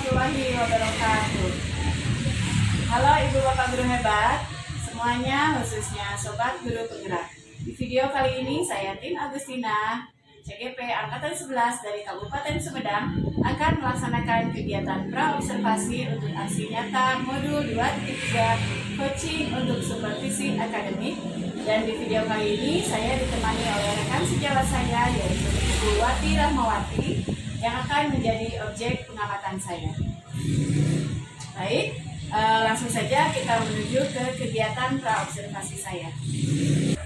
warahmatullahi wabarakatuh. Halo Ibu Bapak Guru hebat semuanya, khususnya Sobat Guru Penggerak. Di video kali ini saya Tin Agustina, CGP Angkatan 11 dari Kabupaten Sumedang akan melaksanakan kegiatan pra-observasi untuk aksi nyata modul 2.3 coaching untuk supervisi akademik. Dan di video kali ini saya ditemani oleh rekan sejawat saya yaitu Ibu Wati Rahmawati yang akan menjadi objek pengamatan saya. Baik, langsung saja kita menuju ke kegiatan pra-observasi saya.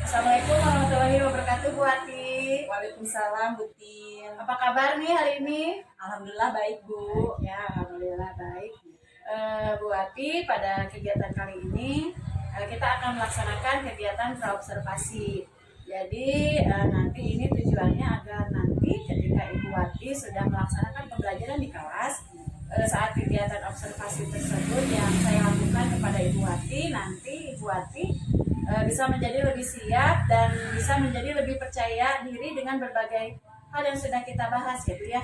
Assalamualaikum warahmatullahi wabarakatuh, Bu Wati. Waalaikumsalam, Bu Tin. Apa kabar nih hari ini? Alhamdulillah baik, Bu. Ya, alhamdulillah baik. Bu Wati, pada kegiatan kali ini kita akan melaksanakan kegiatan pra-observasi. Jadi nanti ini tujuannya agar nanti ketika Ibu Wati sudah melaksanakan pembelajaran di kelas, saat kegiatan observasi tersebut yang saya lakukan kepada Ibu Wati, nanti Ibu Wati bisa menjadi lebih siap dan bisa menjadi lebih percaya diri dengan berbagai hal yang sudah kita bahas gitu ya.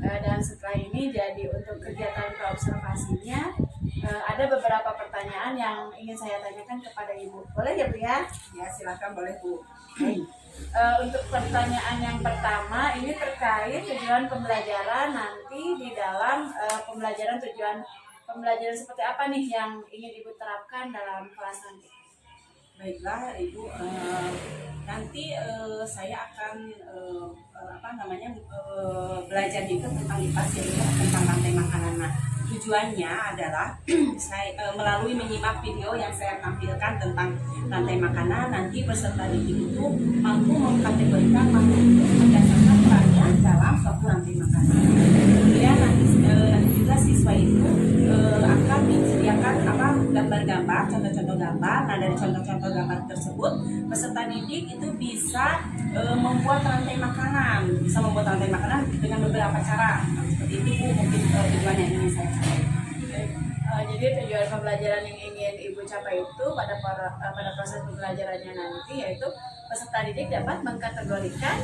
Dan setelah ini jadi untuk kegiatan pra-observasinya ada beberapa pertanyaan yang ingin saya tanyakan kepada Ibu. Boleh ya Bu ya? Ya, silakan boleh, Bu. Untuk pertanyaan yang pertama ini terkait tujuan pembelajaran nanti di dalam pembelajaran, tujuan pembelajaran seperti apa nih yang ingin Ibu terapkan dalam kelas nanti? Baiklah, Ibu. Nanti saya akan belajar juga tentang IPA tentang rantai makanan. Nah, tujuannya adalah saya melalui menyimak video yang saya tampilkan tentang rantai makanan, nanti peserta didik itu mampu mengkategorikan makhluk hidup berdasarkan perannya dalam suatu rantai makanan. Kemudian nanti juga siswa itu akan disediakan gambar-gambar, contoh-contoh gambar. Nah, dari contoh-contoh gambar tersebut peserta didik itu bisa membuat rantai makanan, dengan beberapa cara. Nah, seperti itu Bu, mungkin tujuan yang ingin saya capai. Jadi tujuan pembelajaran yang ingin Ibu capai itu pada proses pembelajarannya nanti yaitu peserta didik dapat mengkategorikan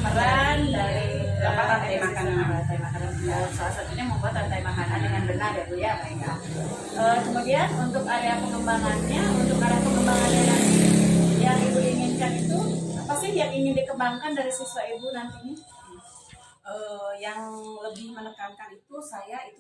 peran dari rantai makanan. Salah satunya membuat rantai makanan dengan benar ya Bu ya. Kemudian untuk area pengembangannya, nanti yang Ibu inginkan itu apa sih yang ingin dikembangkan dari siswa Ibu nantinya? Yang lebih menekankan itu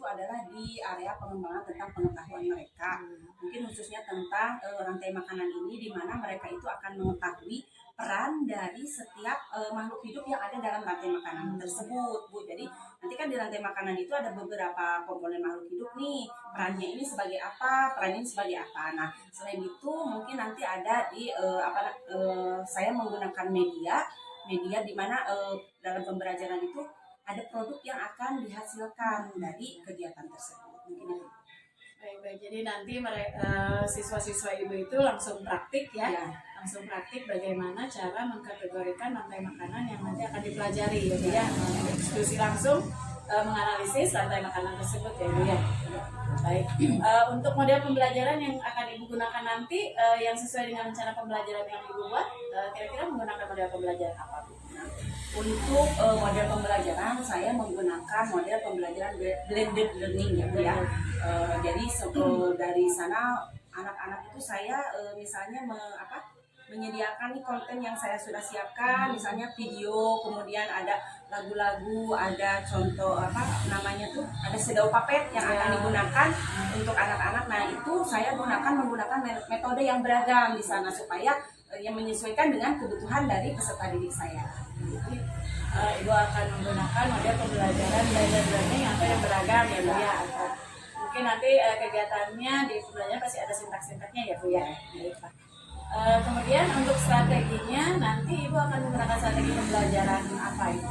adalah di area pengembangan tentang pengetahuan mereka, mungkin khususnya tentang rantai makanan ini, di mana mereka itu akan mengetahui peran dari setiap makhluk hidup yang ada dalam rantai makanan tersebut, Bu. Jadi nanti kan di rantai makanan itu ada beberapa komponen makhluk hidup nih, perannya ini sebagai apa, perannya ini sebagai apa. Nah, selain itu mungkin nanti ada di saya menggunakan media di mana dalam pembelajaran itu ada produk yang akan dihasilkan dari kegiatan tersebut. Mungkin itu. Baik. Jadi nanti siswa-siswa Ibu itu langsung praktik ya, langsung praktik bagaimana cara mengkategorikan rantai makanan yang nanti akan dipelajari ya, diskusi langsung menganalisis rantai makanan tersebut ya Bu ya. Baik. Untuk model pembelajaran yang akan Ibu gunakan nanti yang sesuai dengan rencana pembelajaran yang Ibu buat, kira-kira menggunakan model pembelajaran apa Bu? Untuk model pembelajaran saya menggunakan model pembelajaran blended learning ya Bu ya. Jadi dari sana anak-anak itu saya misalnya menyediakan nih konten yang saya sudah siapkan, misalnya video, kemudian ada lagu-lagu, ada contoh ada sedau papet yang akan digunakan untuk anak-anak. Nah, itu saya menggunakan metode yang beragam di sana supaya yang menyesuaikan dengan kebutuhan dari peserta didik saya. Jadi, Ibu akan menggunakan model pembelajaran blended learning atau yang beragam ya Bu ya. Mungkin nanti kegiatannya di pembelajaran pasti ada sintak-sintaknya ya Bu ya. Kemudian untuk strateginya nanti Ibu akan menggunakan strategi pembelajaran apa itu?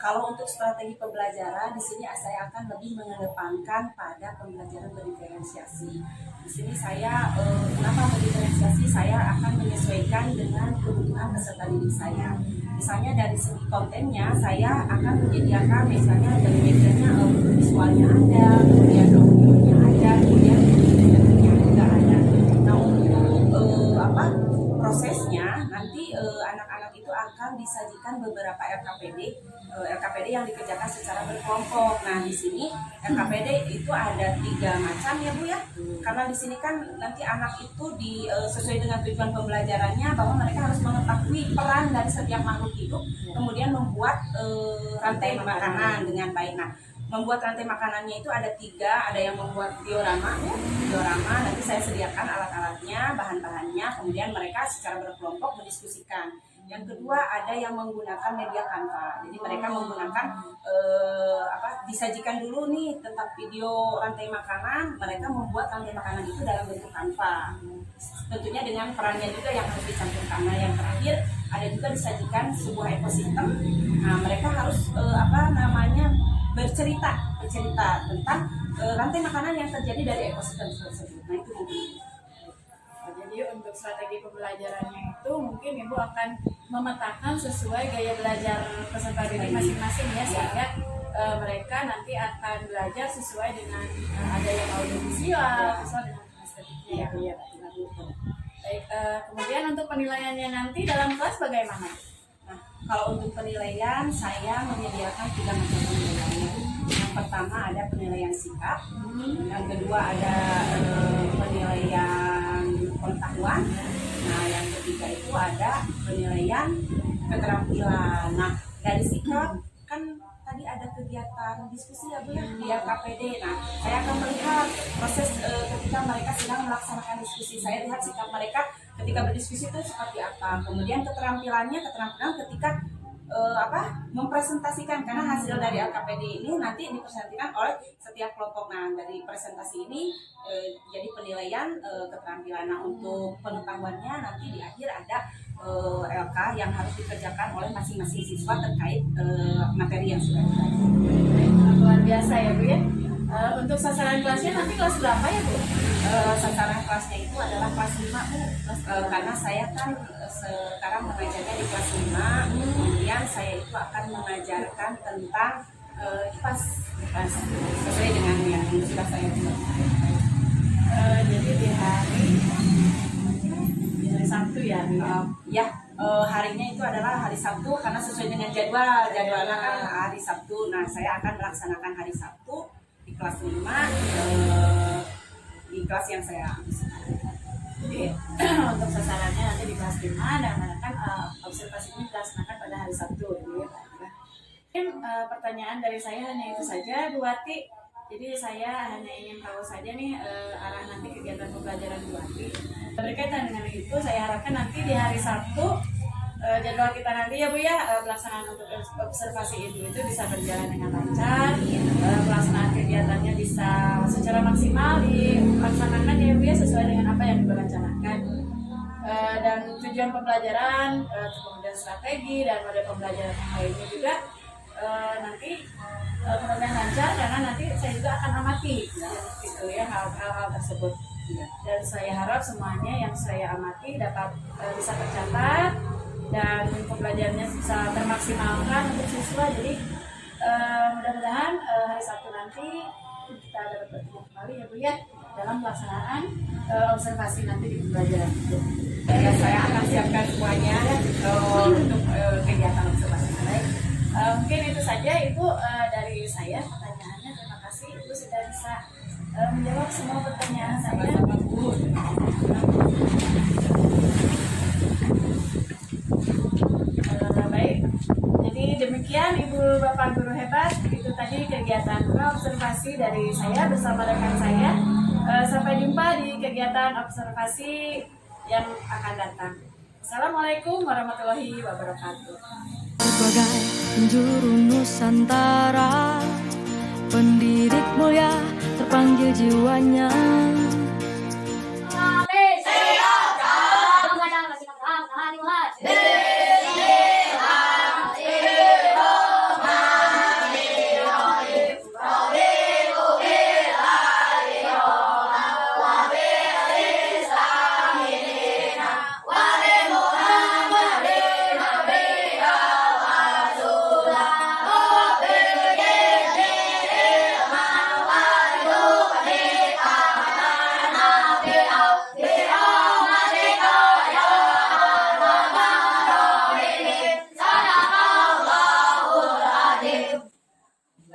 Kalau untuk strategi pembelajaran di sini saya akan lebih mengedepankan pada pembelajaran berdiferensiasi. Di sini saya kenapa berdiferensiasi? Saya akan menyesuaikan dengan kebutuhan peserta didik saya. Misalnya dari segi kontennya saya akan menyediakan misalnya dari medianya visualnya ada, kemudian audionya ada, kemudian videonya juga ada. Nah, untuk prosesnya nanti anak-anak itu akan disajikan beberapa LKPD yang dikerjakan secara berkelompok. Nah, di sini LKPD itu ada 3 macam ya Bu ya. Karena di sini kan nanti anak itu sesuai dengan tujuan pembelajarannya bahwa mereka harus mengetahui peran dari setiap makhluk hidup, kemudian membuat rantai makanan dengan baik. Nah, membuat rantai makanannya itu ada 3, ada yang membuat diorama, nanti saya sediakan alat-alatnya, bahan-bahannya, kemudian mereka secara berkelompok mendiskusikan. Yang kedua ada yang menggunakan media Canva, jadi mereka menggunakan disajikan dulu nih tentang video rantai makanan, mereka membuat rantai makanan itu dalam bentuk Canva, tentunya dengan perannya juga yang harus dicampurkan. Nah, yang terakhir ada juga disajikan sebuah ekosistem. Nah, mereka harus bercerita tentang rantai makanan yang terjadi dari ekosistem tersebut. Nah, itu mungkin. Jadi untuk strategi pembelajarannya itu mungkin Ibu akan memetakan sesuai gaya belajar peserta didik masing-masing ya, sehingga mereka nanti akan belajar sesuai dengan ada yang audiovisual, sesuai dengan estetiknya ya. Iya, baik. Kemudian untuk penilaiannya nanti dalam kelas bagaimana? Nah, kalau untuk penilaian saya menyediakan 3 macam penilaian. Yang pertama ada penilaian sikap, yang kedua ada penilaian pengetahuan, nah yang ketiga itu ada penilaian keterampilan. Nah, dari sikap kan tadi ada kegiatan diskusi ya Bu ya di KPD. Nah, saya akan melihat proses ketika mereka sedang melaksanakan diskusi. Saya lihat sikap mereka ketika berdiskusi itu seperti apa. Kemudian keterampilan ketika mempresentasikan, karena hasil dari LKPD ini nanti dipresentasikan oleh setiap kelompok. Nah, dari presentasi ini jadi penilaian keterampilan. Nah, untuk pengetahuannya nanti di akhir ada LK yang harus dikerjakan oleh masing-masing siswa terkait materi yang sudah dibelajar. Luar biasa ya Bu ya. Untuk sasaran kelasnya nanti kelas berapa ya Bu? Sasaran kelasnya itu adalah kelas 5 Bu. Karena saya kan sekarang mengajarnya di kelas 5, kemudian saya itu akan mengajarkan tentang IPAS sesuai dengan yang sudah saya buat. Jadi di hari Sabtu ya? Harinya itu adalah hari Sabtu karena sesuai dengan jadwalnya kan hari Sabtu. Nah, saya akan melaksanakan hari Sabtu di kelas 5 di kelas yang saya Jadi untuk sasarannya nanti di kelas 5 dan kan observasi ini dilaksanakan pada hari Sabtu ya. Mungkin pertanyaan dari saya hanya itu saja Bu Wati. Jadi saya hanya ingin tahu saja nih arah nanti kegiatan pembelajaran Bu Wati. Berkaitan dengan itu saya harapkan nanti di hari Sabtu jadwal kita nanti ya Bu ya, pelaksanaan untuk observasi itu bisa berjalan dengan lancar, pelaksanaan kegiatannya bisa secara maksimal dilaksanakan ya Bu ya, sesuai dengan apa yang Ibu rencanakan. Dan tujuan pembelajaran, kemudian strategi dan model pembelajaran yang lainnya juga nanti mudah-mudahan lancar, karena nanti saya juga akan amati gitu ya hal-hal tersebut. Dan saya harap semuanya yang saya amati dapat bisa tercatat dan pembelajarannya bisa termaksimalkan untuk siswa. Jadi mudah-mudahan hari Sabtu nanti kita dapat bertemu kembali ya Bu ya dalam pelaksanaan observasi nanti di pembelajaran itu. Ya, saya akan siapkan semuanya untuk kegiatan observasi. Baik, mungkin itu saja Ibu dari saya pertanyaannya. Terima kasih Ibu sudah bisa menjawab semua pertanyaan saya. Baik, jadi demikian Ibu Bapak Guru hebat, itu tadi kegiatan observasi dari saya bersama rekan saya. Sampai jumpa di kegiatan observasi yang akan datang. Assalamualaikum warahmatullahi wabarakatuh. Sebagai penjuru Nusantara, pendidik mulia terpanggil jiwanya.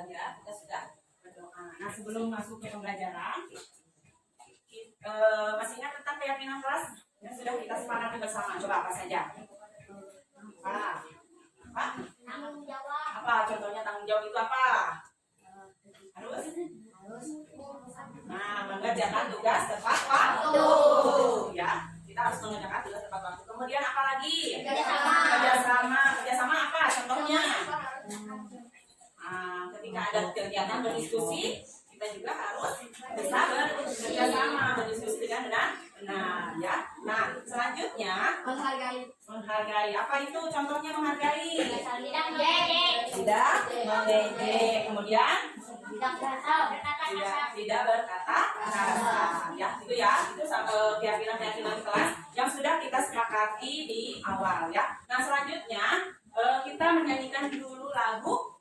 ya, kita sudah berdoa. Nah, sebelum masuk ke pembelajaran, masih ingat tentang keyakinan kelas yang sudah kita sepakati bersama? Coba apa saja? Apa? Tanggung jawab. Apa? Contohnya tanggung jawab itu apa? Harus. Nah, mengerjakan tugas tepat waktu. Ya, kita harus mengerjakan tugas tepat waktu. Kemudian apa lagi? Kerjasama apa? Contohnya? Ketika ada kegiatan berdiskusi, kita juga harus bisa bekerja sama, berdiskusi dengan benar, ya. Nah, selanjutnya menghargai. Apa itu contohnya menghargai? Tidak mengejek. Kemudian tidak berkata kasar. Ya, itu ya. Itu keyakinan kelas yang sudah kita sepakati di awal ya. Nah, selanjutnya kita menyanyikan dulu lagu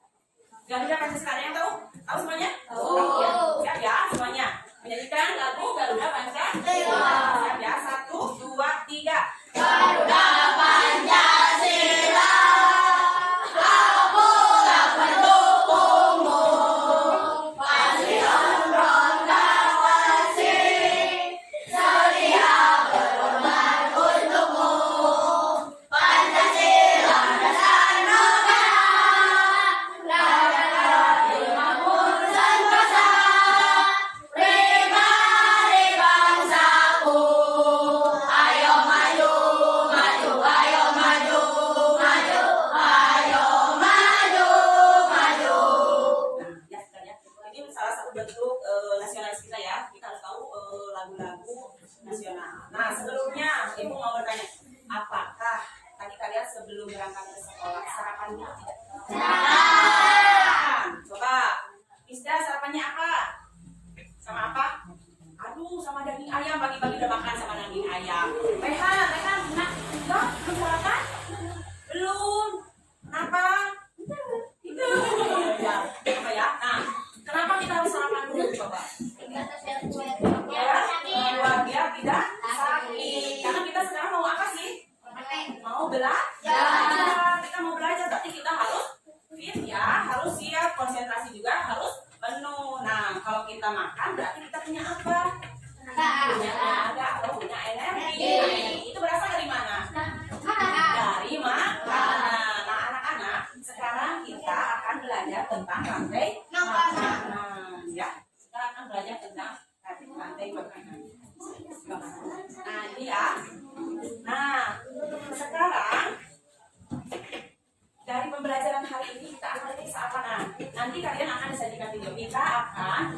Garuda Pancasila. Yang tahu? Tahu semuanya? Tahu. Siap ya semuanya. Menyanyikan lagu Garuda Pancasila. Siap ya. 1, 2, 3. Garuda Pancasila, akulah pendukungmu, pasti ronda kasih, setia berkorban untukmu. Pancasila dasar negara, negara makmur sentosa, pribadi bangsaku. Ayo maju, maju, ayo maju, maju, ayo maju, maju. Nah, ya sudah ya. Ini salah satu bentuk nasionalis kita ya. Kita harus tahu lagu-lagu nasional. Nah, sebelumnya Ibu mau bertanya, apakah tadi kalian sebelum berangkat ke sekolah sarapan dulu tidak? Sarapan. Coba, Isda sarapannya apa? Sama apa? Aduh, sama daging ayam. Pagi-pagi udah makan sama daging ayam. Rehan, nah, belum sarapan? Belum. Kenapa? Itu. Ya, apa ya? Nah, kenapa kita harus sarapan dulu? Coba. Biar tidak sakit. Karena kita sekarang mau apa sih? Mau belajar. Kita mau belajar, berarti kita harus fit ya, harus siap, konsentrasi juga harus penuh. Nah, kalau kita makan berarti kita punya apa? Punya tenaga atau punya energi. Itu berasal dari mana? Dari makanan. Nah, anak-anak, sekarang kita akan belajar tentang rantai makanan. Ya, kita akan belajar tentang rantai makanan. Nah, ini ya. Nah, sekarang dari pembelajaran hari ini kita akan periksa apa? Nah, nanti kalian akan disajikan video. Kita akan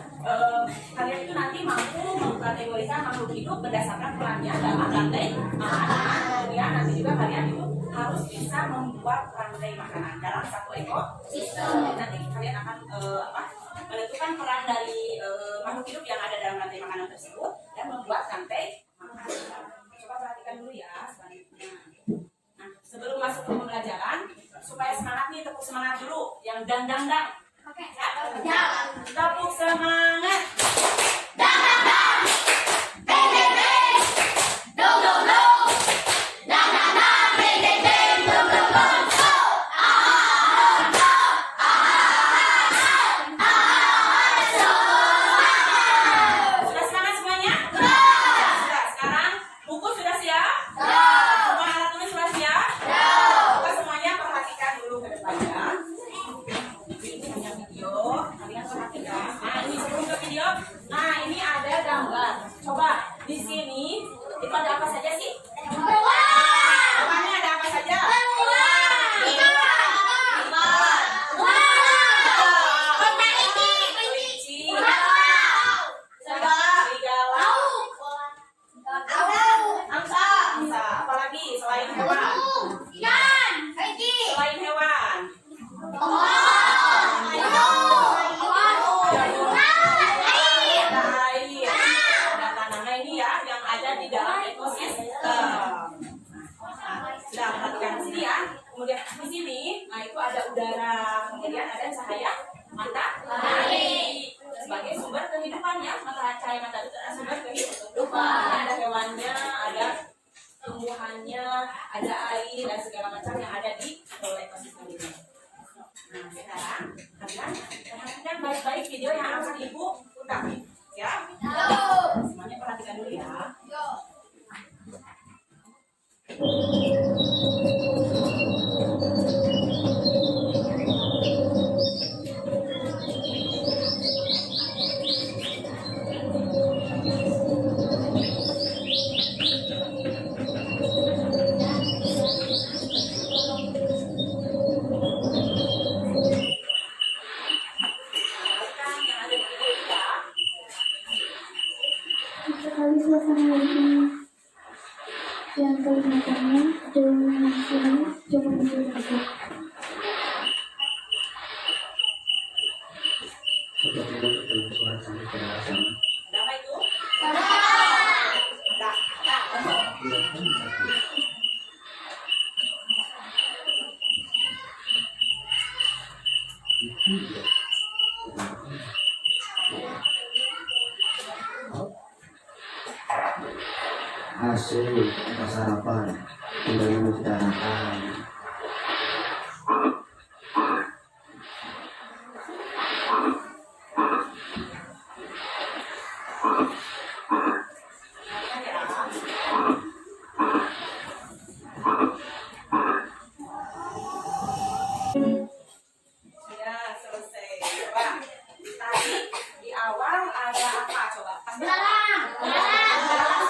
kalian itu nanti mampu mengkategorikan makhluk hidup berdasarkan perannya dalam rantai makanan. Kemudian nanti juga kalian itu harus bisa membuat rantai makanan dalam satu ekosistem. Nanti kalian akan menentukan peran dari makhluk hidup yang ada dalam rantai makanan tersebut dan membuat rantai makanan. Coba perhatikan dulu ya selanjutnya. Nah, sebelum masuk ke pembelajaran, supaya semangat nih, tepuk semangat dulu. Yang dang. Oke. Ya. Tepuk semangat. Dang, dang, dang. Beng, beng, beng. Dong, dong, dong. Dang, dang, dang. Beng, beng, beng. Dong, dong, dong. Oh. Sudah semangat semuanya? Sudah. Sekarang buku sudah siap? Semua alat tulis sudah siap? Kita semuanya perhatikan dulu ke depannya. Ini hanya video, kalian perhatikan. Nah, ini sebelum ke Ada apa itu? Ada. Hasil atau sarapan tidak menutarakan. Ya, selesai. Coba. Tadi di awal ada apa coba? Pas Belalang.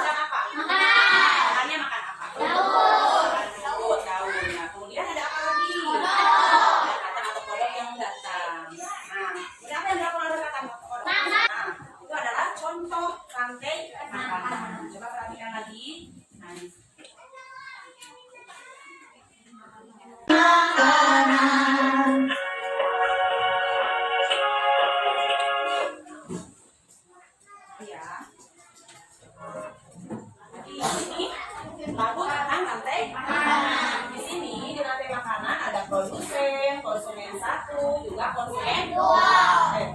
sedang apa? Makannya makan apa? Daun. Daun. Nah, kemudian ada apa lagi? Kata atau kodok yang datang. Nah, berapa yang dilakukan oleh kata atau kodok? Nah, itu adalah contoh rantai makanan. Coba perhatikan lagi. Nah, ya. Di sini lagu tentang rantai makanan. Di sini di rantai makanan ada produsen, konsumen satu, juga konsumen dua.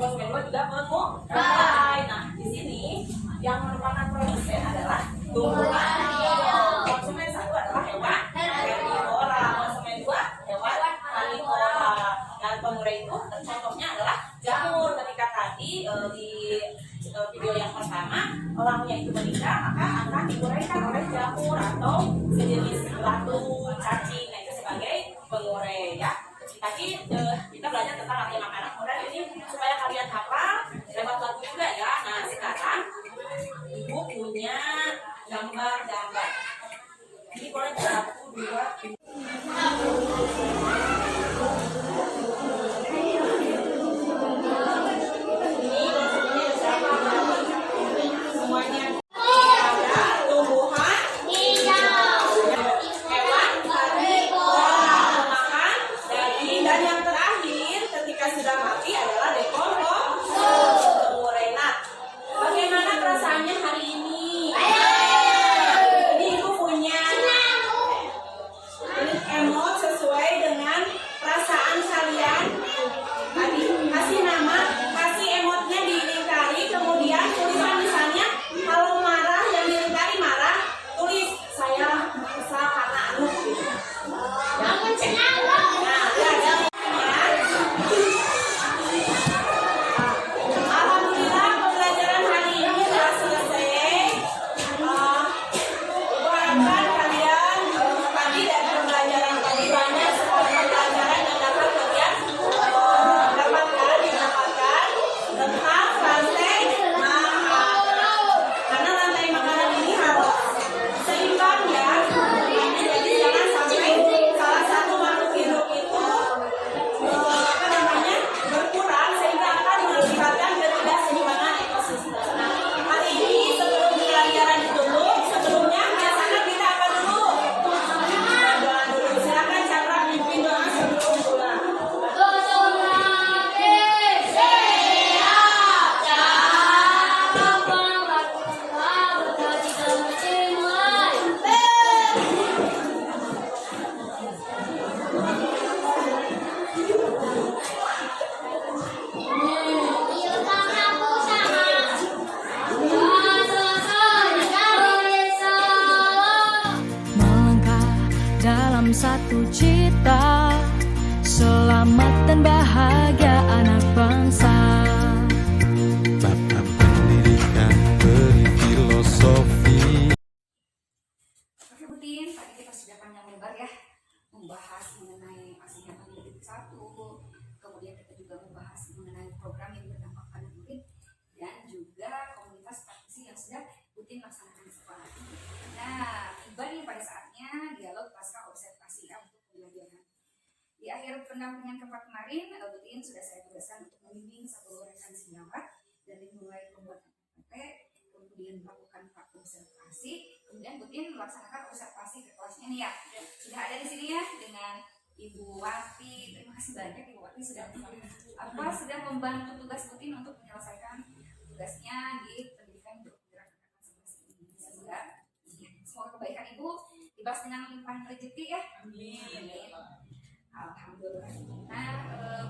Konsumen dua juga pengurai. Nah, di sini yang merupakan produsen adalah tumbuhan hidup. Konsumen satu adalah hewan herbivora, konsumen dua hewan karnivora. Dan pengurai itu contohnya adalah jamur. Ketika tadi di video yang pertama orangnya itu meninggal, maka akan diuraikan oleh jamur atau sejenis batu cacing. Nah, itu sebagai pengurai ya. Tadi kita belajar tentang rantai makanan. Kemudian ini supaya kalian hafal lewat lagu juga ya. Nah, sekarang ibu punya gambar-gambar. Ini boleh 1, 2, 3. Semuanya ada tumbuhan hewan karnivora makan daging, dan yang terakhir ketika sudah mati adalah pengurai. Nah, bagaimana perasaannya hari ini? Ini ibu punya emot sesuai dengan perasaan kalian. Tadi kasih nama, kasih emotnya dilingkari, kemudian tulisan misalnya kalau marah yang dilingkari marah, tulis saya kesal karena anu gitu. Nah, lihat alhamdulillah pembelajaran hari ini telah selesai. Ibu harapkan kalian tadi dari pembelajaran tadi banyak sekali pembelajaran yang dapat kalian dapatkan tentang rantai makanan. Karena rantai makanan ini harus seimbang ya. Jadi jangan sampai salah satu makhluk hidup itu berkurang sehingga akan mengakibatkan ketidakseimbangan ekosistem. Nah, hari ini sebelum pembelajaran ditutup, sebelumnya biasakan kita apa dulu? Doa dulu. Silakan Chandra pimpin doa sebelum pulang. Melangkah dalam satu cita, selamat dan bahagia anak bangsa. Bapak pendidikan beri filosofi. Oke Butin, tadi kita sudah panjang lebar ya membahas mengenai aksi nyata murid 1, kemudian kita juga membahas mengenai program yang berdampak pada murid dan juga komunitas praktisi yang sudah Butin laksanakan di sekolah. Nah, tiba nih pada saatnya dialog pasca observasi ya untuk pembelajaran. Di akhir pendampingan keempat kemarin, Butin sudah saya tugaskan untuk membimbing 10 rekan sejawat dari mulai pembuatan PPT, kemudian melakukan observasi, kemudian Butin melaksanakan observasi ke kelas informasinya nih ya. Sudah ada di sini ya dengan Ibu Wati. Terima kasih banyak Ibu Wati sudah membantu tugas rutin untuk menyelesaikan tugasnya di pendidikan untuk penggerak kakak ini. Semoga kebaikan Ibu dibalas dengan limpahan rezeki ya. Amin. Alhamdulillah. Nah,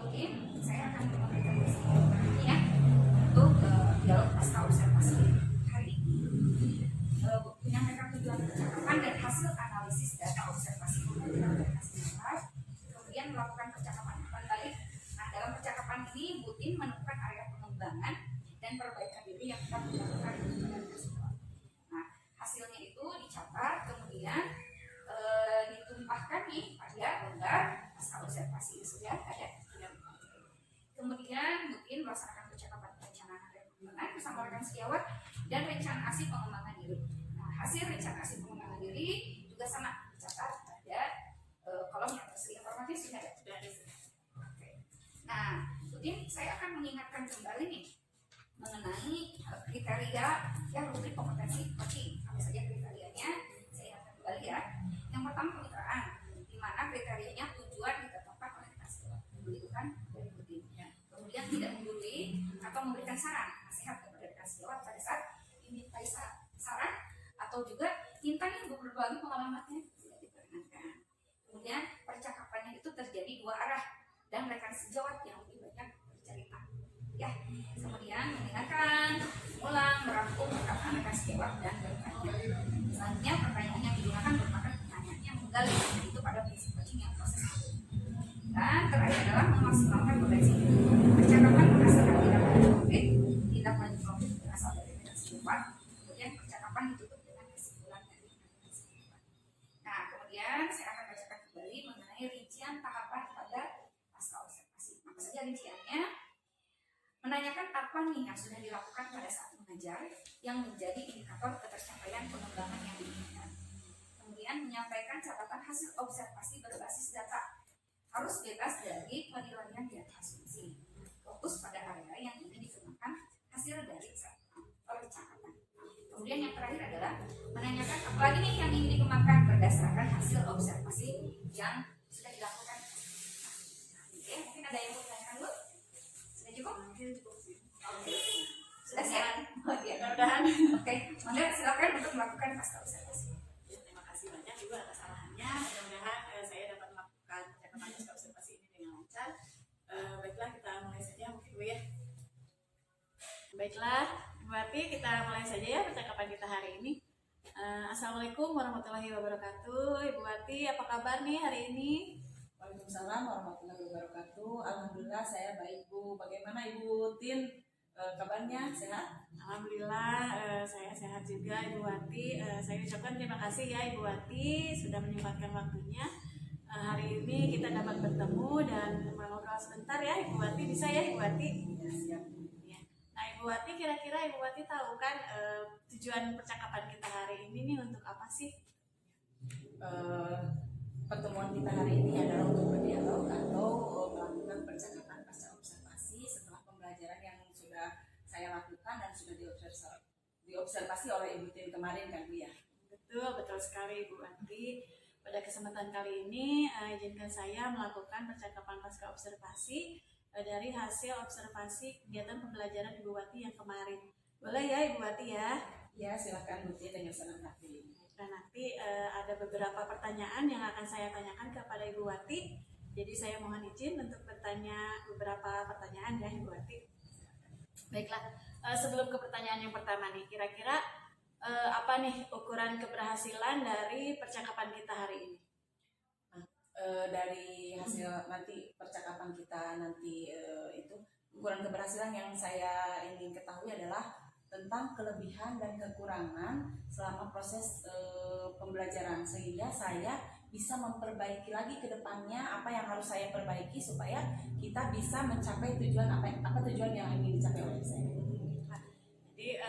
mungkin saya akan memberikan kesempatan ya untuk dialog pasca observasi hari ini. Menyampaikan tujuan percakapan dan hasil analisis data observasi pembelajaran kemudian melakukan percakapan kembali. Nah, dalam percakapan ini Butin menemukan area pengembangan dan perbaikan diri yang kita lakukan kepada siswa. Nah, hasilnya itu dicatat, kemudian ditumpahkan nih pada lembar pasca observasi. Sudah ada. Kemudian Butin melaksanakan percakapan perencanaan area pengembangan bersama rekan sejawat dan rencana aksi pengembangan diri. Nah, hasil rencana aksi pengembangan diri juga sama dicatat pada kolom yang tersedia informatif sudah ada. Oke. Nah, Butin saya akan mengingatkan kembali nih mengenai kriteria yang rubrik kompetensi coaching. Apa saja kriterianya? Saya ingatkan kembali ya. Yang pertama kemitraan, di mana kriterianya tujuan ditetapkan oleh rekan sejawat. Begitu kan dari Butin. Kemudian tidak menggurui atau memberikan saran, nasihat kepada rekan sejawat pada saat dimintai saran atau juga minta berbagi pengalamannya tidak diperkenankan. Kemudian percakapannya itu terjadi dua arah dan rekan sejawat yang lebih banyak bercerita. Ya, kemudian mendengarkan, ulang, merangkum perkataan rekan sejawat dan bertanya. Selanjutnya pertanyaan yang digunakan merupakan pertanyaan yang menggali, yaitu pada prinsip coaching yang proses. Dan terakhir adalah memaksimalkan potensi. Percakapan menghasilkan tindak lanjut konflik berasal dari rekan sejawat. Kemudian percakapan ditutup dengan kesimpulan dari rekan sejawat. Nah, kemudian saya akan bacakan kembali mengenai rincian tahapan pada pasca observasi. Apa saja rinciannya? Menanyakan apa nih yang sudah dilakukan pada saat mengajar yang menjadi indikator ketercapaian pengembangan yang diinginkan. Kemudian menyampaikan catatan hasil observasi berbasis data. Harus bebas dari penilaian di atas asumsi. Fokus pada area yang ingin dikembangkan hasil dari percakapan. Kemudian yang terakhir adalah menanyakan apa lagi nih yang ingin dikembangkan berdasarkan hasil observasi yang sudah dilakukan. Oke, mungkin ada yang mau ditanyakan dulu? Sudah cukup? Oke. Sudah siap? Mudah-mudahan. Oke, maka silakan untuk melakukan pasca observasi. Terima kasih banyak Ibu atas arahannya. Mudah-mudahan saya dapat melakukan percakapan pasca observasi ini dengan lancar. Baiklah, kita mulai saja mungkin Bu ya. Baiklah, Bu Wati, kita mulai saja ya percakapan kita hari ini. Assalamualaikum warahmatullahi wabarakatuh. Ibu Wati, apa kabar nih hari ini? Waalaikumsalam warahmatullahi wabarakatuh. Alhamdulillah saya baik Bu. Bagaimana Ibu Tin? Kabarnya sehat? Alhamdulillah saya sehat juga Ibu Wati. Saya ucapkan terima kasih ya Ibu Wati sudah menyempatkan waktunya. Hari ini kita dapat bertemu dan ngobrol sebentar ya Ibu Wati. Bisa ya Ibu Wati? Ya, siap. Ya. Nah Ibu Wati, kira-kira Ibu Wati tahu kan tujuan percakapan kita hari ini nih untuk apa sih? Pertemuan kita hari ini adalah untuk berdialog atau melakukan percakapan pasca observasi setelah pembelajaran yang sudah saya lakukan dan sudah diobservasi oleh Ibu Tin kemarin kan Bu ya? Betul sekali Ibu Wati. Pada kesempatan kali ini izinkan saya melakukan percakapan pasca observasi dari hasil observasi kegiatan pembelajaran Ibu Wati yang kemarin. Boleh ya Ibu Wati ya? Ya, silakan Bu Tin dengan senang hati. Dan nanti ada beberapa pertanyaan yang akan saya tanyakan kepada Ibu Wati. Jadi saya mohon izin untuk bertanya beberapa pertanyaan ya Ibu Wati. Baiklah, sebelum ke pertanyaan yang pertama nih, kira-kira apa nih ukuran keberhasilan dari percakapan kita hari ini? Dari hasil nanti percakapan kita nanti itu ukuran keberhasilan yang saya ingin ketahui adalah tentang kelebihan dan kekurangan selama proses pembelajaran, sehingga saya bisa memperbaiki lagi ke depannya apa yang harus saya perbaiki supaya kita bisa mencapai tujuan apa tujuan yang ingin dicapai oleh saya. Jadi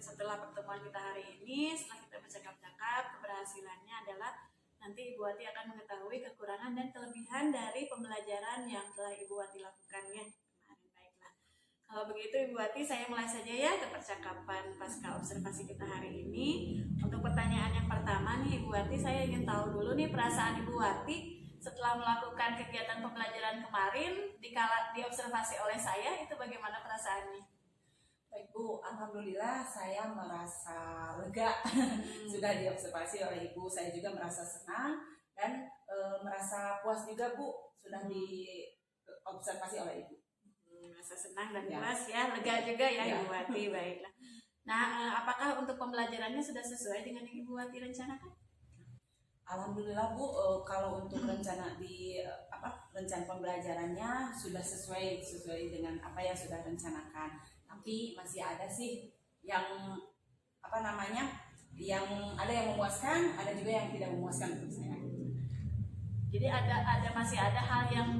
setelah pertemuan kita hari ini, setelah kita bercakap-cakap, keberhasilannya adalah nanti Ibu Wati akan mengetahui kekurangan dan kelebihan dari pembelajaran yang telah Ibu Wati lakukannya kemarin. Baiklah, kalau Kalau begitu Ibu Wati, saya mulai saja ya ke percakapan pasca observasi kita hari ini. Untuk pertanyaan yang pertama nih Ibu Wati, saya ingin tahu dulu nih perasaan Ibu Wati setelah melakukan kegiatan pembelajaran kemarin diobservasi oleh saya, itu bagaimana perasaannya? Baik Bu, alhamdulillah saya merasa lega sudah diobservasi oleh Ibu. Saya juga merasa senang dan merasa puas juga Bu sudah diobservasi oleh Ibu. Merasa senang dan Ya. puas ya, lega juga ya Ya. Ibu Wati. Baiklah. Nah, apakah untuk pembelajarannya sudah sesuai dengan yang Ibu Wati rencanakan? Alhamdulillah Bu, kalau untuk rencana rencana pembelajarannya sudah sesuai dengan apa yang sudah rencanakan. Tapi masih ada sih yang yang ada yang memuaskan, ada juga yang tidak memuaskan untuk saya. Jadi masih ada hal yang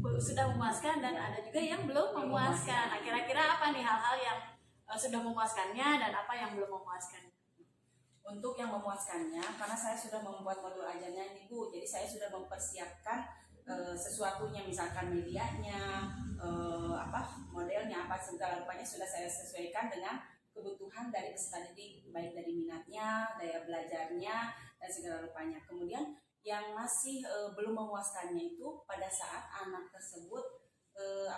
sudah memuaskan dan ada juga yang belum memuaskan. Nah, kira-kira apa nih hal-hal yang sudah memuaskannya dan apa yang belum memuaskan? Untuk yang memuaskannya, karena saya sudah membuat modul ajarnya ini Bu, jadi saya sudah mempersiapkan sesuatunya, misalkan medianya, modelnya, segala rupanya sudah saya sesuaikan dengan kebutuhan dari peserta didik, baik dari minatnya, daya belajarnya, dan segala rupanya. Kemudian yang masih belum memuaskannya itu pada saat anak tersebut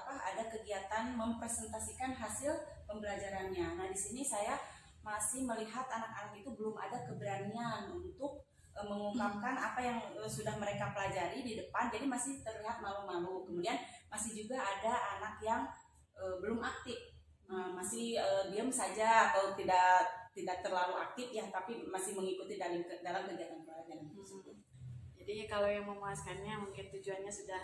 ada kegiatan mempresentasikan hasil pembelajarannya. Nah, di sini saya masih melihat anak-anak itu belum ada keberanian untuk mengungkapkan apa yang sudah mereka pelajari di depan, jadi masih terlihat malu-malu. Kemudian masih juga ada anak yang belum aktif, masih diam saja atau tidak terlalu aktif ya, tapi masih mengikuti dalam kegiatan pelajaran tersebut. Jadi kalau yang memuaskannya mungkin tujuannya sudah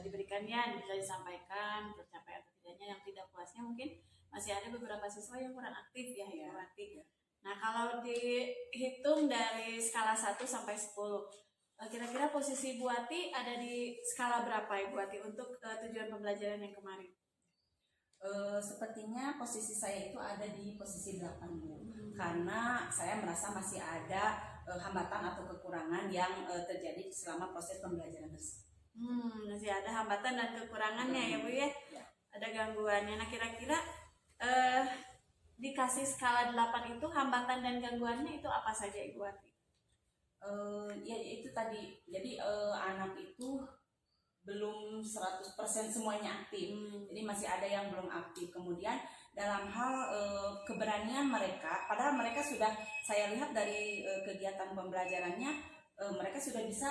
diberikan ya, bisa disampaikan, tercapai atau tidaknya. Yang tidak puasnya mungkin masih ada beberapa siswa yang kurang aktif ya, Ibu Wati. Nah, kalau dihitung dari skala 1 sampai 10, kira-kira posisi Ibu Wati ada di skala berapa Ibu Wati untuk tujuan pembelajaran yang kemarin? Sepertinya posisi saya itu ada di posisi 8 Bu, karena saya merasa masih ada hambatan atau kekurangan yang terjadi selama proses pembelajaran tersebut. Masih ada hambatan dan kekurangannya ya Bu ya? Ya. Ada gangguannya. Nah, kira-kira dikasih skala 8 itu hambatan dan gangguannya itu apa saja Ibu Wati? Ya itu tadi, jadi anak itu belum 100% semuanya aktif, jadi masih ada yang belum aktif. Kemudian dalam hal keberanian mereka, padahal mereka sudah, saya lihat dari kegiatan pembelajarannya, mereka sudah bisa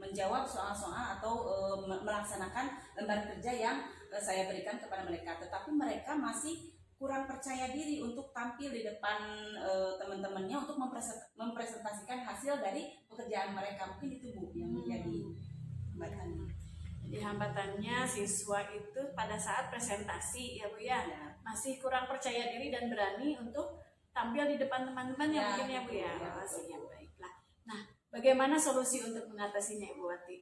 menjawab soal-soal atau melaksanakan lembar kerja yang saya berikan kepada mereka, tetapi mereka masih kurang percaya diri untuk tampil di depan teman-temannya untuk mempresentasikan hasil dari pekerjaan mereka. Mungkin itu Bu yang menjadi hambatannya. Jadi hambatannya siswa itu pada saat presentasi ya Bu ya, masih kurang percaya diri dan berani untuk tampil di depan teman-temannya mungkin ya Bu ya. Pastinya baiklah. Nah, bagaimana solusi untuk mengatasinya Ibu Wati?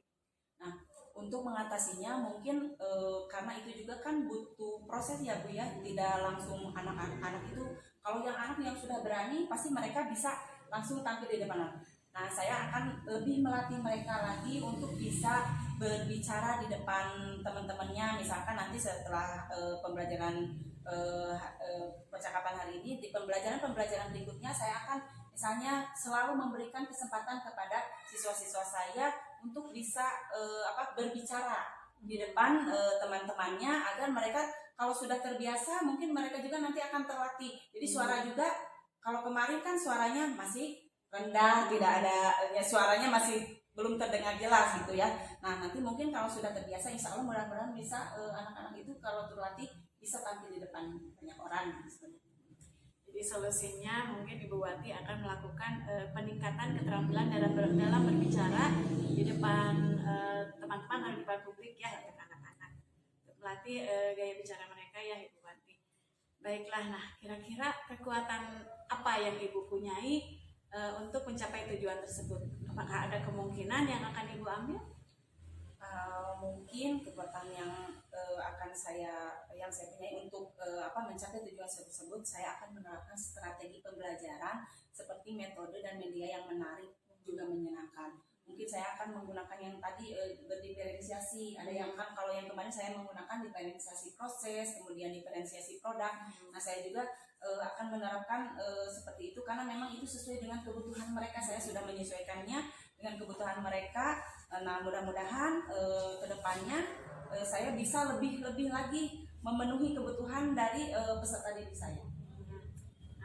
Nah, untuk mengatasinya mungkin karena itu juga kan butuh proses ya Bu ya, tidak langsung anak-anak itu, kalau yang anak yang sudah berani pasti mereka bisa langsung tampil di depan anak. Nah, saya akan lebih melatih mereka lagi untuk bisa berbicara di depan teman-temannya. Misalkan nanti setelah pembelajaran percakapan hari ini, di pembelajaran berikutnya saya akan misalnya selalu memberikan kesempatan kepada siswa-siswa saya untuk bisa berbicara di depan teman-temannya, agar mereka kalau sudah terbiasa mungkin mereka juga nanti akan terlatih. Jadi suara juga, kalau kemarin kan suaranya masih rendah, tidak ada suaranya masih belum terdengar jelas gitu ya. Nah, nanti mungkin kalau sudah terbiasa, insya Allah mudah-mudahan bisa anak-anak itu kalau terlatih bisa tampil di depan banyak orang gitu. Jadi solusinya mungkin Ibu Wati akan melakukan peningkatan keterampilan dalam berbicara di depan teman-teman atau di depan publik ya, untuk anak-anak, untuk melatih gaya bicara mereka ya Ibu Wati. Baiklah, nah kira-kira kekuatan apa yang Ibu punyai untuk mencapai tujuan tersebut? Apakah ada kemungkinan yang akan Ibu ambil? Mungkin kekuatan yang saya punyai untuk mencapai tujuan tersebut, saya akan menerapkan strategi pembelajaran seperti metode dan media yang menarik juga menyenangkan. mungkin saya akan menggunakan yang tadi berdiferensiasi. Ada yang kan kalau yang kemarin saya menggunakan diferensiasi proses, kemudian diferensiasi produk. Nah saya juga akan menerapkan seperti itu karena memang itu sesuai dengan kebutuhan mereka. Saya sudah menyesuaikannya dengan kebutuhan mereka. Nah mudah-mudahan kedepannya saya bisa lebih lagi memenuhi kebutuhan dari peserta didik saya.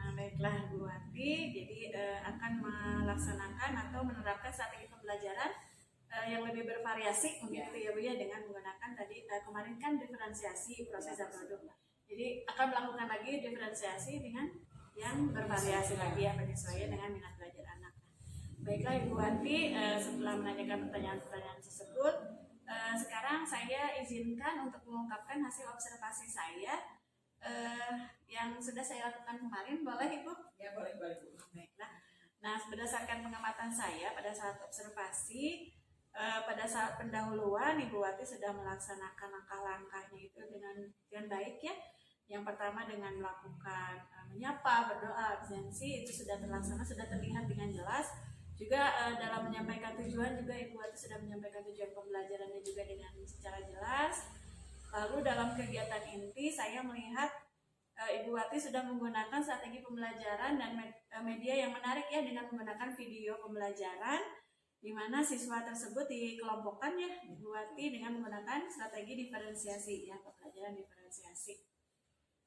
Nah, baiklah Bu Wati, jadi akan melaksanakan atau menerapkan strategi pembelajaran yang lebih bervariasi begitu ya Bu ya, dengan menggunakan tadi kemarin kan diferensiasi proses dan produk. Jadi akan melakukan lagi diferensiasi dengan yang bervariasi lagi ya, penyesuaian dengan minat belajar anak. Baiklah Ibu Wati, setelah menanyakan pertanyaan-pertanyaan tersebut, sekarang saya izinkan untuk mengungkapkan hasil observasi saya yang sudah saya lakukan kemarin. Boleh Ibu? Ya boleh Bu. Baiklah. Nah, berdasarkan pengamatan saya pada saat observasi, pada saat pendahuluan Ibu Wati sudah melaksanakan langkah-langkahnya itu dengan baik ya. Yang pertama dengan melakukan menyapa, berdoa, absensi itu sudah terlaksana, sudah terlihat dengan jelas. Juga dalam menyampaikan tujuan juga Ibu Wati sudah menyampaikan tujuan pembelajarannya juga dengan secara jelas. Lalu dalam kegiatan inti saya melihat Ibu Wati sudah menggunakan strategi pembelajaran dan media yang menarik ya, dengan menggunakan video pembelajaran di mana siswa tersebut dikelompokkan ya Ibu Wati dengan menggunakan strategi diferensiasi ya, pembelajaran diferensiasi.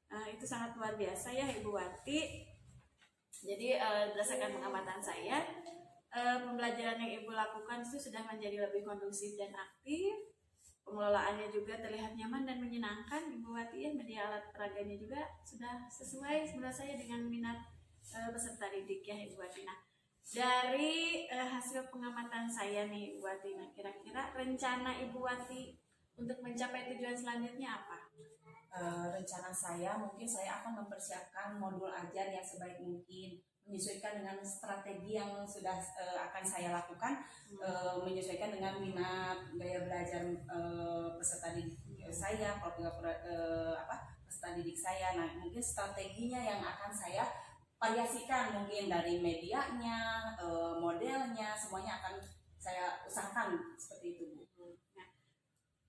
Itu sangat luar biasa ya Ibu Wati. Jadi berdasarkan pengamatan saya, pembelajaran yang Ibu lakukan itu sudah menjadi lebih kondusif dan aktif. Pengelolaannya juga terlihat nyaman dan menyenangkan Ibu Wati ya. Media alat peraganya juga sudah sesuai menurut saya dengan minat peserta didik ya Ibu Wati. Nah, dari hasil pengamatan saya nih Ibu Wati, nah kira-kira rencana Ibu Wati untuk mencapai tujuan selanjutnya apa? Rencana saya mungkin saya akan mempersiapkan modul ajar yang sebaik mungkin, menyesuaikan dengan strategi yang sudah akan saya lakukan, menyesuaikan dengan minat gaya belajar peserta didik saya, peserta didik saya. Nah mungkin strateginya yang akan saya variasikan, mungkin dari medianya, modelnya, semuanya akan saya usahakan seperti itu Bu. Nah,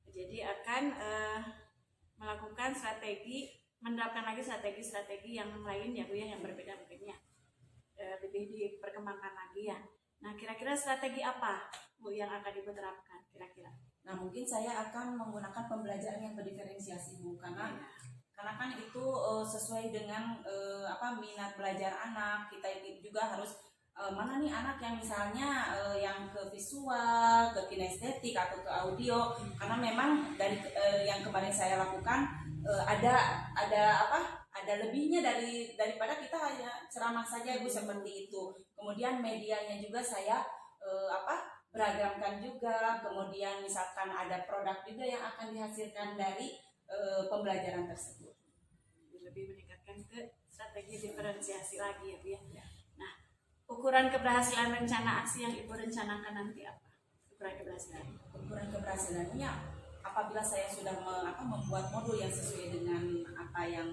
jadi akan melakukan menerapkan lagi strategi yang lain ya Bu ya, yang berbeda mungkin ya. Lebih diperkembangkan lagi ya. Nah kira-kira strategi apa Bu yang akan Ibu terapkan kira-kira? Nah mungkin saya akan menggunakan pembelajaran yang berdiferensiasi Bu, karena kan itu sesuai dengan minat belajar anak. Kita juga harus mana nih anak yang misalnya yang ke visual, ke kinestetik atau ke audio, karena memang dari yang kemarin saya lakukan ada lebihnya daripada kita hanya ceramah saja Bu, seperti itu. Kemudian medianya juga saya beragamkan juga. Kemudian misalkan ada produk juga yang akan dihasilkan dari pembelajaran tersebut. Lebih meningkatkan ke strategi diferensiasi lagi ya Bu ya. Nah, ukuran keberhasilan rencana aksi yang Ibu rencanakan nanti apa? Ukuran keberhasilannya apabila saya sudah membuat modul yang sesuai dengan apa yang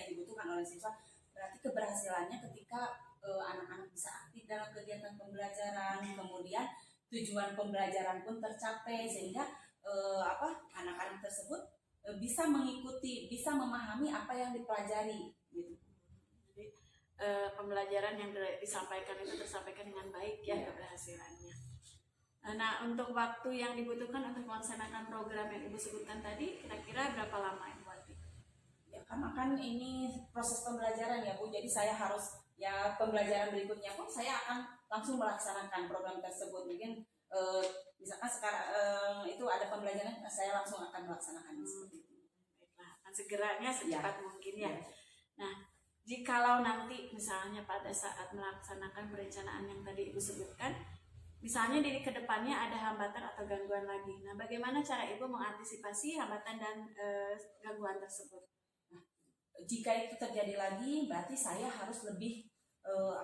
dibutuhkan oleh siswa, berarti keberhasilannya ketika anak-anak bisa aktif dalam kegiatan pembelajaran, kemudian tujuan pembelajaran pun tercapai, sehingga anak-anak tersebut bisa mengikuti, bisa memahami apa yang dipelajari gitu. Jadi pembelajaran yang disampaikan itu tersampaikan dengan baik ya keberhasilannya. Nah, untuk waktu yang dibutuhkan untuk melaksanakan program yang Ibu sebutkan tadi, kira-kira berapa lama Ibu Wati? Ya karena kan ini proses pembelajaran ya Bu, jadi saya harus ya pembelajaran berikutnya pun saya akan langsung melaksanakan program tersebut. Mungkin misalkan sekarang itu ada pembelajaran, saya langsung akan melaksanakan seperti itu. Baiklah, akan segeranya secepat mungkin ya. Nah, jikalau nanti misalnya pada saat melaksanakan perencanaan yang tadi Ibu sebutkan, misalnya di kedepannya ada hambatan atau gangguan lagi. Nah, bagaimana cara Ibu mengantisipasi hambatan dan gangguan tersebut? Nah, jika itu terjadi lagi, berarti saya harus lebih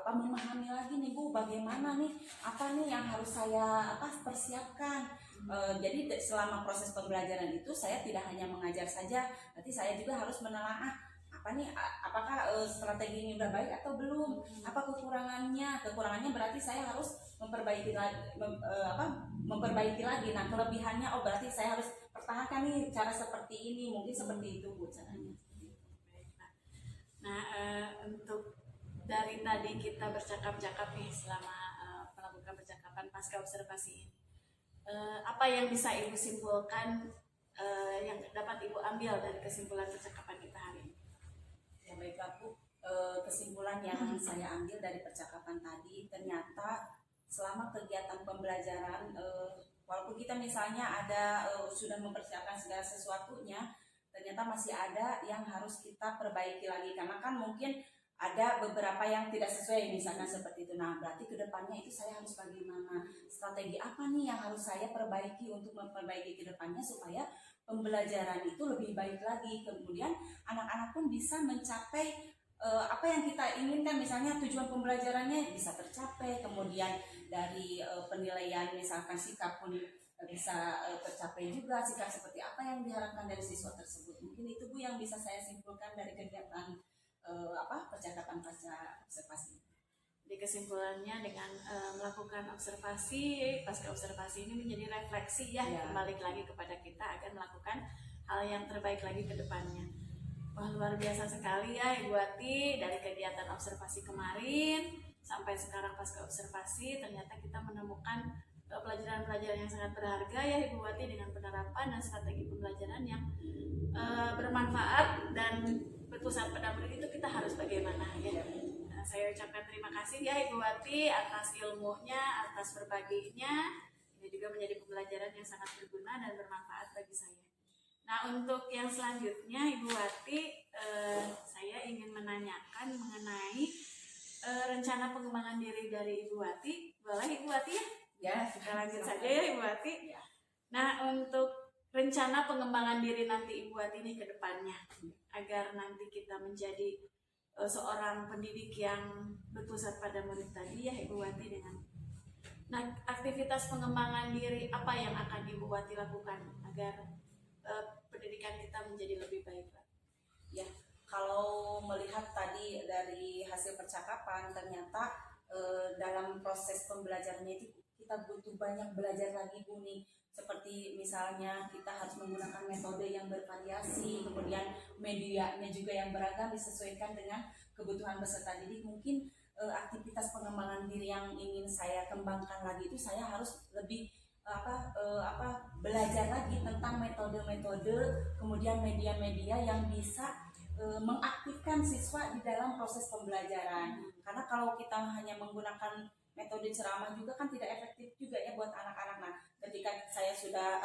memahami lagi nih Bu, bagaimana nih, apa nih yang harus saya persiapkan. Jadi selama proses pembelajaran itu saya tidak hanya mengajar saja, berarti saya juga harus menelaah apa nih, apakah strategi ini udah baik atau belum, apa kekurangannya berarti saya harus memperbaiki lagi. Nah kelebihannya berarti saya harus pertahankan nih cara seperti ini, mungkin seperti itu Bu caranya. Nah, untuk dari tadi kita bercakap-cakap nih selama melakukan percakapan pasca observasi ini, apa yang bisa Ibu simpulkan, yang dapat Ibu ambil dari kesimpulan percakapan kita hari ini? Ya baiklah Bu, kesimpulan yang saya ambil dari percakapan tadi, ternyata selama kegiatan pembelajaran, walaupun kita misalnya ada sudah mempersiapkan segala sesuatunya, ternyata masih ada yang harus kita perbaiki lagi, karena kan mungkin ada beberapa yang tidak sesuai misalkan seperti itu. Nah berarti kedepannya itu saya harus bagaimana, strategi apa nih yang harus saya perbaiki untuk memperbaiki kedepannya supaya pembelajaran itu lebih baik lagi, kemudian anak-anak pun bisa mencapai apa yang kita inginkan, misalnya tujuan pembelajarannya bisa tercapai, kemudian dari penilaian misalkan sikap pun bisa tercapai juga, sikap seperti apa yang diharapkan dari siswa tersebut. Mungkin itu Bu yang bisa saya simpulkan dari kegiatan percakapan pasca observasi. Jadi kesimpulannya dengan melakukan observasi, pasca observasi ini menjadi refleksi ya, kembali lagi kepada kita agar melakukan hal yang terbaik lagi ke depannya. Wah luar biasa sekali ya Ibu Wati, dari kegiatan observasi kemarin sampai sekarang pasca observasi ternyata kita menemukan pelajaran-pelajaran yang sangat berharga ya Ibu Wati, dengan penerapan dan strategi pembelajaran yang bermanfaat dan berpusat pada murid itu kita harus bagaimana ya. Saya ucapkan terima kasih ya Ibu Wati atas ilmunya, atas berbaginya. Ini juga menjadi pembelajaran yang sangat berguna dan bermanfaat bagi saya. Nah untuk yang selanjutnya Ibu Wati, saya ingin menanyakan mengenai rencana pengembangan diri dari Ibu Wati. Boleh Ibu Wati ya? Ya, Kita lanjut saja ya Ibu Wati. Nah untuk rencana pengembangan diri nanti Ibu Wati ini ke depannya, agar nanti kita menjadi seorang pendidik yang berpusat pada murid tadi ya Ibu Wati, dengan aktivitas pengembangan diri apa yang akan Ibu Wati lakukan agar pendidikan kita menjadi lebih baik lagi? Ya, kalau melihat tadi dari hasil percakapan, ternyata dalam proses pembelajarannya itu kita butuh banyak belajar lagi Bu nih. Seperti misalnya kita harus menggunakan metode yang bervariasi, kemudian medianya juga yang beragam disesuaikan dengan kebutuhan peserta didik. Mungkin aktivitas pengembangan diri yang ingin saya kembangkan lagi itu saya harus lebih belajar lagi tentang metode-metode, kemudian media-media yang bisa mengaktifkan siswa di dalam proses pembelajaran. Karena kalau kita hanya menggunakan metode ceramah juga kan tidak efektif juga ya buat anak-anak. Nah, ketika saya sudah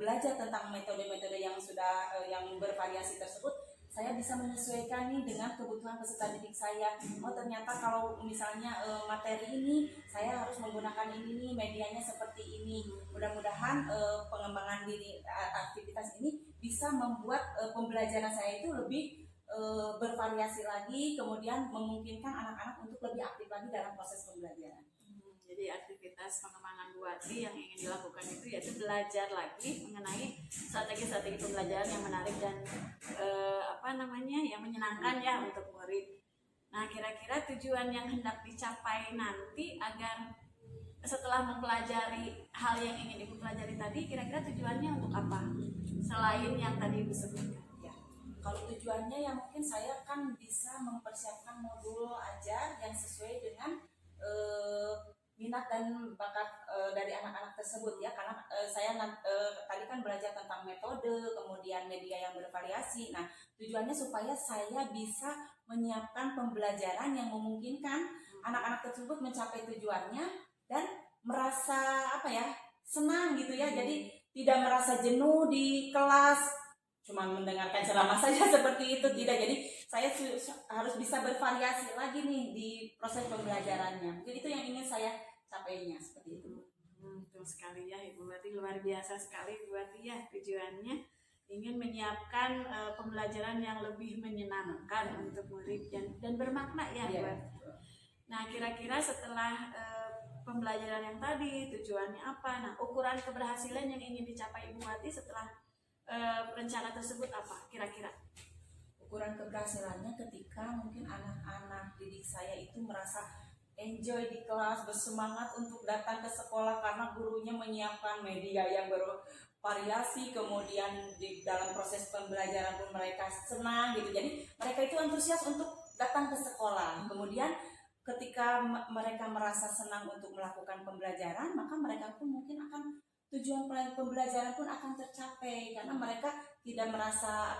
belajar tentang metode-metode yang sudah yang bervariasi tersebut, saya bisa menyesuaikan nih dengan kebutuhan peserta didik saya. Oh ternyata kalau misalnya materi ini saya harus menggunakan ini nih, medianya seperti ini. Mudah-mudahan pengembangan diri aktivitas ini bisa membuat pembelajaran saya itu lebih bervariasi lagi, kemudian memungkinkan anak-anak untuk lebih aktif lagi dalam proses pembelajaran. Jadi aktivitas pengembangan Bu Wati yang ingin dilakukan itu yaitu belajar lagi mengenai strategi-strategi pembelajaran yang menarik dan yang menyenangkan ya untuk murid. Nah kira-kira tujuan yang hendak dicapai nanti agar setelah mempelajari hal yang ingin Ibu pelajari tadi, kira-kira tujuannya untuk apa selain yang tadi Ibu sebutkan? Ya, kalau tujuannya ya mungkin saya kan bisa mempersiapkan modul ajar yang sesuai dengan minat dan bakat dari anak-anak tersebut ya, karena saya tadi kan belajar tentang metode, kemudian media yang bervariasi. Nah tujuannya supaya saya bisa menyiapkan pembelajaran yang memungkinkan anak-anak tersebut mencapai tujuannya dan merasa senang gitu ya. Jadi tidak merasa jenuh di kelas cuma mendengarkan ceramah saja seperti itu, tidak. Jadi saya harus bisa bervariasi lagi nih di proses pembelajarannya. Jadi itu yang ingin saya capainya, seperti itu. Betul sekali ya Ibu Wati, luar biasa sekali Ibu Wati ya, tujuannya ingin menyiapkan pembelajaran yang lebih menyenangkan untuk murid dan bermakna ya Bu Wati. Nah kira-kira setelah pembelajaran yang tadi tujuannya apa? Nah ukuran keberhasilan yang ingin dicapai Ibu Wati setelah rencana tersebut apa kira-kira? ukuran keberhasilannya ketika mungkin anak-anak didik saya itu merasa enjoy di kelas, bersemangat untuk datang ke sekolah karena gurunya menyiapkan media yang bervariasi, kemudian di dalam proses pembelajaran pun mereka senang gitu. Jadi mereka itu antusias untuk datang ke sekolah. Kemudian ketika mereka merasa senang untuk melakukan pembelajaran, maka mereka pun mungkin akan tujuan pembelajaran pun akan tercapai karena mereka tidak merasa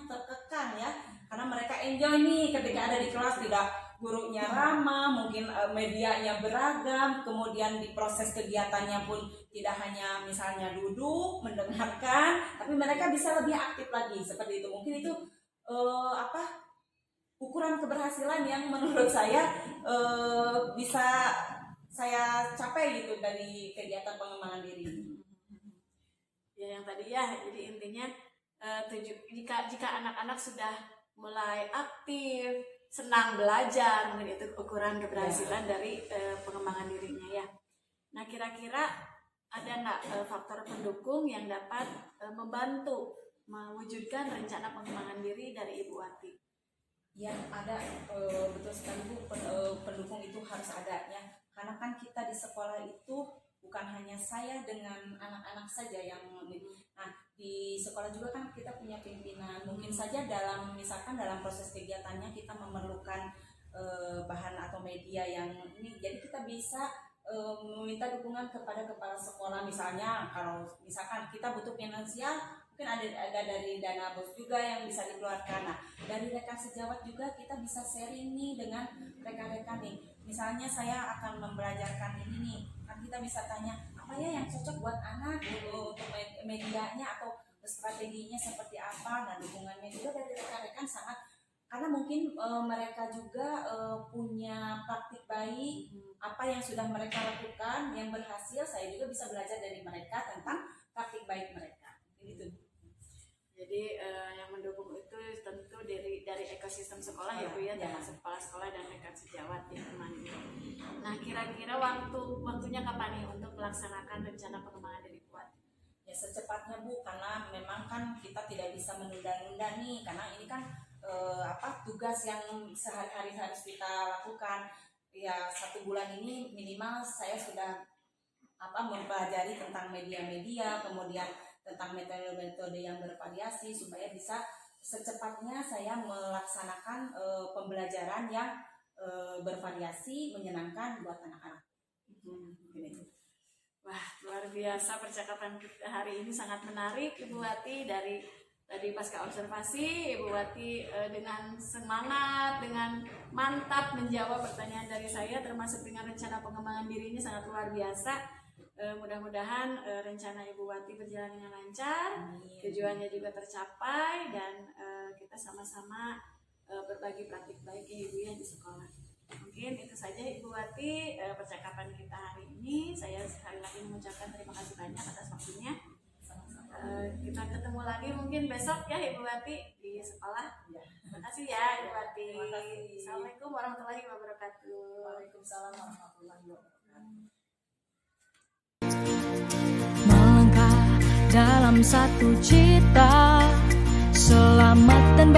tertekan ya, karena mereka enjoy nih ketika ada di kelas, tidak gurunya ramah, mungkin medianya beragam, kemudian di proses kegiatannya pun tidak hanya misalnya duduk mendengarkan, tapi mereka bisa lebih aktif lagi seperti itu. Mungkin itu ukuran keberhasilan yang menurut saya bisa saya capai gitu dari kegiatan pengembangan diri. Ya yang tadi ya, jadi intinya jika anak-anak sudah mulai aktif, senang belajar, mungkin itu ukuran keberhasilan dari pengembangan dirinya ya. Nah kira-kira ada nggak faktor pendukung yang dapat membantu mewujudkan rencana pengembangan diri dari Ibu Wati? Ya ada, betul sekali Bu, pendukung itu harus ada ya, karena kan kita di sekolah itu bukan hanya saya dengan anak-anak saja yang di sekolah juga kan kita punya pimpinan. Mungkin saja misalkan dalam proses kegiatannya kita memerlukan bahan atau media yang ini, jadi kita bisa meminta dukungan kepada kepala sekolah. Misalnya kalau misalkan kita butuh finansial, mungkin ada dari dana bos juga yang bisa dikeluarkan. Nah dari rekan sejawat juga kita bisa sharing nih dengan rekan-rekan nih. Misalnya saya akan membelajarkan ini nih, kan kita bisa tanya apa ya yang cocok buat anak untuk medianya atau strateginya seperti apa. Nah dukungannya juga dari rekan-rekan sangat, karena mungkin mereka juga punya praktik baik, apa yang sudah mereka lakukan yang berhasil, saya juga bisa belajar dari mereka tentang praktik baik mereka gitu. Jadi yang mendukung itu tentu dari ekosistem sekolah ya Bu ya, termasuk kepala sekolah dan rekan sejawat di teman. Nah kira-kira waktunya kapan nih untuk melaksanakan rencana pengembangan diri Bu Wati? Ya secepatnya Bu, karena memang kan kita tidak bisa menunda-nunda nih, karena ini kan tugas yang sehari-hari harus kita lakukan. Ya 1 bulan ini minimal saya sudah mempelajari tentang media-media, kemudian tentang metode-metode yang bervariasi supaya bisa secepatnya saya melaksanakan pembelajaran yang bervariasi, menyenangkan buat anak-anak. Wah luar biasa percakapan kita hari ini, sangat menarik Ibu Wati. Dari tadi pasca observasi Ibu Wati dengan semangat, dengan mantap menjawab pertanyaan dari saya, termasuk dengan rencana pengembangan dirinya sangat luar biasa. Mudah-mudahan rencana Ibu Wati berjalan dengan lancar, tujuannya juga tercapai, dan kita sama-sama berbagi praktik baik Ibu yang di sekolah. Mungkin itu saja Ibu Wati percakapan kita hari ini. Saya sekali lagi mengucapkan terima kasih banyak atas waktunya. Kita ketemu lagi mungkin besok ya Ibu Wati di sekolah. Terima kasih ya Ibu Wati. Assalamualaikum warahmatullahi wabarakatuh. Waalaikumsalam warahmatullahi wabarakatuh. Melangkah dalam satu cita, selamat dan